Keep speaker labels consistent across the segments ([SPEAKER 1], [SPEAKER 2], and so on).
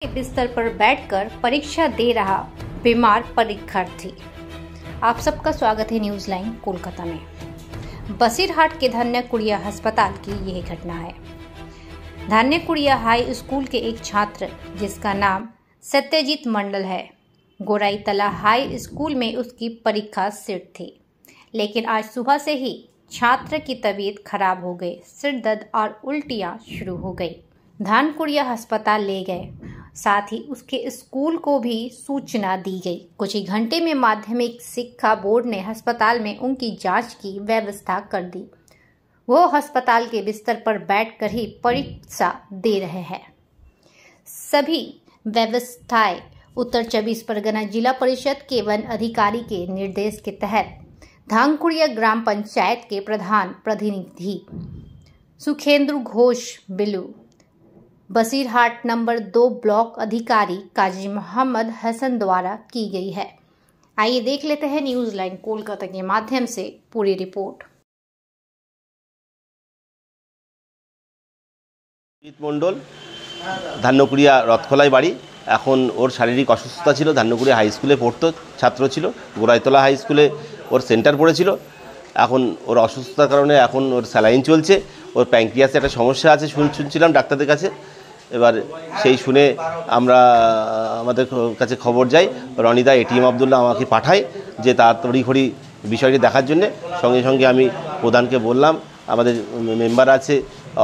[SPEAKER 1] बिस्तर पर बैठकर परीक्षा दे रहा बीमार परीक्षार्थी। आप सबका स्वागत है न्यूज लाइन कोलकाता में। बसीरहाट के धन्यकुड़िया अस्पताल की यह घटना है। धन्यकुड़िया हाई स्कूल के एक छात्र जिसका नाम सत्यजीत मंडल है, गोराईतला हाई स्कूल में उसकी परीक्षा सिट थी, लेकिन आज सुबह से ही छात्र की तबीयत खराब हो गई। सिर दर्द और उल्टियां शुरू हो गई। धनकुड़िया अस्पताल ले गए, साथ ही उसके स्कूल को भी सूचना दी गई। कुछ ही घंटे में माध्यमिक शिक्षा बोर्ड ने अस्पताल में उनकी जांच की व्यवस्था कर दी। वो अस्पताल के बिस्तर पर बैठकर ही परीक्षा दे रहे हैं। सभी व्यवस्थाएं उत्तर 24 परगना जिला परिषद के वन अधिकारी के निर्देश के तहत धनकुड़िया ग्राम पंचायत के प्रधान प्रतिनिधि सुखेंद्र घोष बिल्लू, बसीरहाट नंबर 2 ब्लॉक अधिकारी काजी मोहम्मद हसन द्वारा की गई है। आइए देख लेते हैं न्यूज लाइन कोलकाता के माध्यम से पूरी रिपोर्ट।
[SPEAKER 2] मंडल धान्यकुड़िया रथखोलाय बाड़ी। এখন ওর শারীরিক অসুস্থতা ছিল। ধান্যকুড়িয়া হাই স্কুলে পড়তো, ছাত্র ছিল। গোরাইতলা হাই স্কুলে ওর সেন্টার পড়েছিল। এখন ওর অসুস্থতার কারণে এখন ওর স্যালাইন চলছে। ওর প্যাঙ্ক্রিয়াসে একটা সমস্যা আছে শুনছিলাম ডাক্তারদের কাছে। এবার সেই শুনে আমরা আমাদের কাছে খবর যাই, রনিদা এটিএম আবদুল্লাহ আমাকে পাঠায় যে তাড়াতাড়ি বিষয়টি দেখার জন্যে। সঙ্গে সঙ্গে আমি প্রধানকে বললাম, আমাদের মেম্বার আছে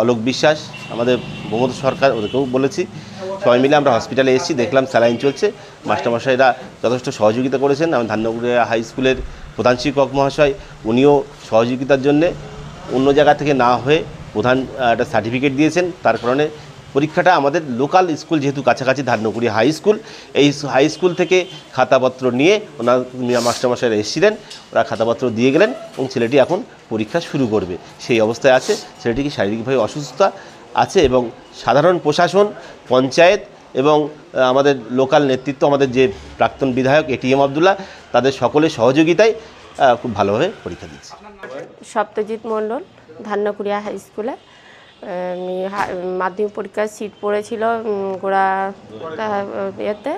[SPEAKER 2] অলোক বিশ্বাস, আমাদের প্রমোদ সরকার, ওদেরকেও বলেছি। সবাই মিলে আমরা হসপিটালে এসেছি, দেখলাম স্যালাইন চলছে। মাস্টারমশাইরা যথেষ্ট সহযোগিতা করেছেন। আমার ধান্যকুড়িয়া হাই স্কুলের প্রধান শিক্ষক মহাশয়, উনিও সহযোগিতার জন্যে অন্য জায়গা থেকে না হয়ে প্রধান একটা সার্টিফিকেট দিয়েছেন। তার কারণে পরীক্ষাটা আমাদের লোকাল স্কুল, যেহেতু কাছাকাছি ধান্যকুড়িয়া হাই স্কুল, এই হাই স্কুল থেকে খাতাপত্র নিয়ে ওনার মাস্টারমশাইরা এসেছিলেন, ওরা খাতাপত্র দিয়ে গেলেন এবং ছেলেটি এখন পরীক্ষা শুরু করবে সেই অবস্থায় আছে। ছেলেটিকে শারীরিকভাবে অসুস্থতা আছে এবং সাধারণ প্রশাসন, পঞ্চায়েত এবং আমাদের লোকাল নেতৃত্ব, আমাদের যে প্রাক্তন বিধায়ক এটিএম আবদুল্লাহ, তাদের সকলের সহযোগিতায় খুব ভালোভাবে পরীক্ষা দিচ্ছে।
[SPEAKER 3] সত্যজিৎ মণ্ডল, ধান্যকুড়িয়া হাই স্কুলে মাধ্যমিক পরীক্ষার সিট পড়েছিল গোড়া ইয়েতে।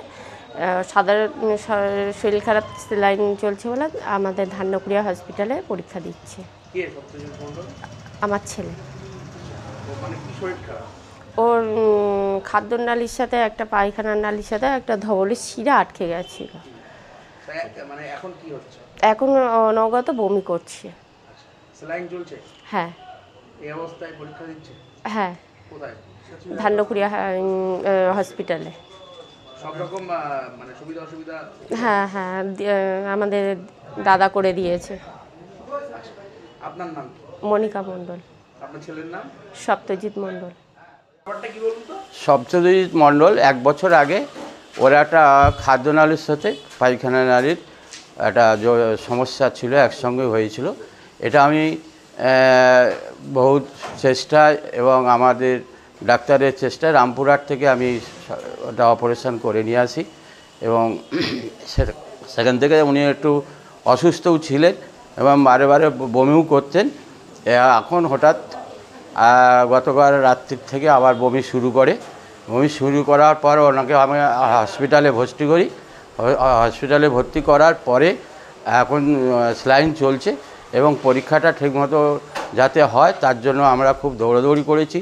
[SPEAKER 3] সাধারণ শরীর খারাপ, লাইন চলছে বলে আমাদের ধান্যকুড়িয়া হসপিটালে পরীক্ষা দিচ্ছে। আমার ছেলে। ওর খাদ্য নালীর সাথে একটা পায়খানার নালীর সাথে একটা ধবলের শিরা আটকে গেছিল। এখন অনবরত বমি করছে। হ্যাঁ। হ্যাঁ, ধান্যকুড়িয়া হসপিটালে। হ্যাঁ হ্যাঁ, আমাদের দাদা করে দিয়েছে।
[SPEAKER 4] আপনার নাম?
[SPEAKER 3] মনিকা মণ্ডল।
[SPEAKER 4] আপনার ছেলের নাম?
[SPEAKER 3] সত্যজিৎ মণ্ডল।
[SPEAKER 5] সত্যজিৎ মণ্ডল 1 বছর আগে ওর একটা খাদ্যনালীর সাথে পায়খানা নালীর একটা সমস্যা ছিল, একসঙ্গে হয়েছিল। এটা আমি বহুত চেষ্টা এবং আমাদের ডাক্তারের চেষ্টায় রামপুরহাট থেকে আমি ওটা অপারেশন করে নিয়ে আসি এবং সেখান থেকে উনি একটু অসুস্থও ছিলেন এবং বারে বারে বমিও করতেন। এখন হঠাৎ গতকাল রাত্রির থেকে আবার বমি শুরু করে। বমি শুরু করার পর ওনাকে আমি হসপিটালে ভর্তি করি। হসপিটালে ভর্তি করার পরে এখন স্যালাইন চলছে এবং পরীক্ষাটা ঠিকমতো যাতে হয় তার জন্য আমরা খুব দৌড়াদৌড়ি করেছি।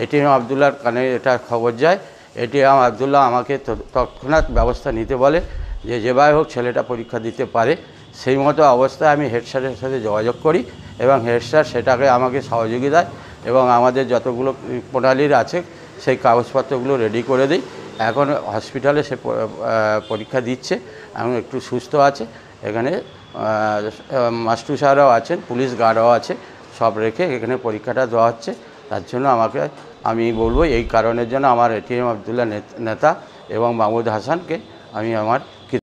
[SPEAKER 5] এটিএম আবদুল্লাহর কানে এটা খবর যায়। এটিএম আবদুল্লাহ আমাকে তৎক্ষণাৎ ব্যবস্থা নিতে বলে যে যেভাবে হোক ছেলেটা পরীক্ষা দিতে পারে। সেই মতো অবস্থায় আমি হেড স্যারের সাথে যোগাযোগ করি এবং হেড স্যার সেটাকে আমাকে সহযোগিতায় এবং আমাদের যতগুলো প্রণালীর আছে সেই কাগজপত্রগুলো রেডি করে দিই। এখন হসপিটালে সে পরীক্ষা দিচ্ছে এবং একটু সুস্থ আছে। এখানে মাস্টার সাহেবরাও আছেন, পুলিশ গার্ডও আছে, সব রেখে এখানে পরীক্ষাটা দেওয়া হচ্ছে। তার জন্য আমি বলবো এই কারণের জন্য আমার এটিএম আবদুল্লাহ নেতা এবং মাহমুদ হাসানকে আমি আমার